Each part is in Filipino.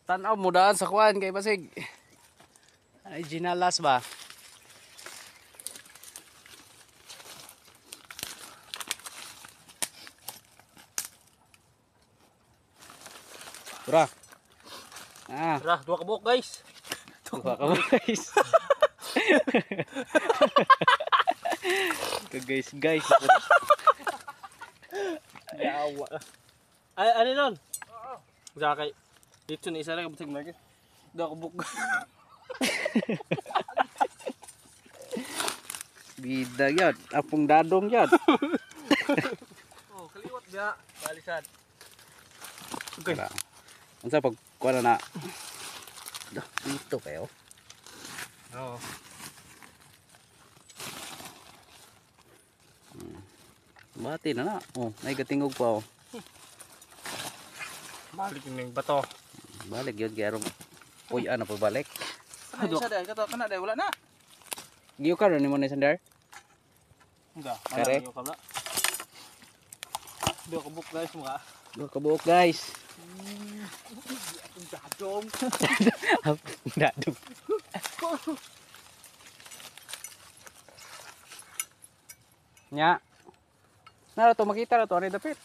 Tanaw mo daan sa kuan kay basig. Ay ginalas ba? Bra. Tara, dua ka buok guys. Dua ka guys. Guys. Yawa. Ay, ano nun? Oo. Kay dito ni isa lang kabutag lagi. Dua ka buok. Bida yan. Apong dadong yan. Oh, kaliwat biya. Balisan. Okay. Unsa pag kuha na dito kayo. Oo. Bati na. Oh, ay gatingog pa oh. Balik yung bato. Balik yun kaya uy ano pa balik. Ay, isa dahil kato kana dahil wala na. Giyo ka ron ni mo ni Sandar. Enggak, Kare. yung kamla. Dua ka buok guys mga. Dua ka buok guys. Ang dadong. Dadong. Nya. Nara to makita na to ani dapit.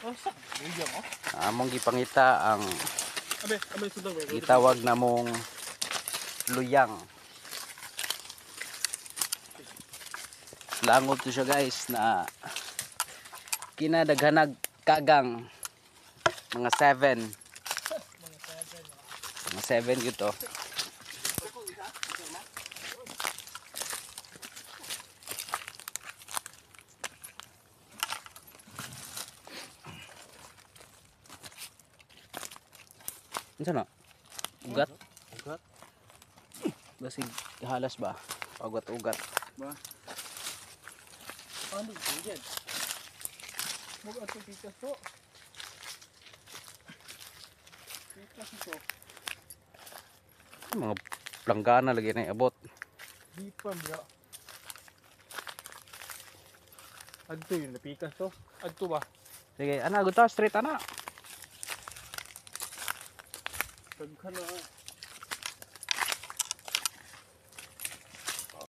Oh, sak. Bigyan mo. Among gipangita ang Abe sudang ba. gitawag namong luyang. Langod to siya guys na kinadaghanag kagang mga 7. Mga 7 yun to. Ano na? Ugat? Ugat. Basig halas ba? Ugat-ugat. Ba. Ano diyan? Mag ato pikas to. Pikas ito. Mga planggana lagi na iabot. Di pa bro. Adto yun napikas to. Adto ba? Sige, ana, gusto straight ana. Tagkan na.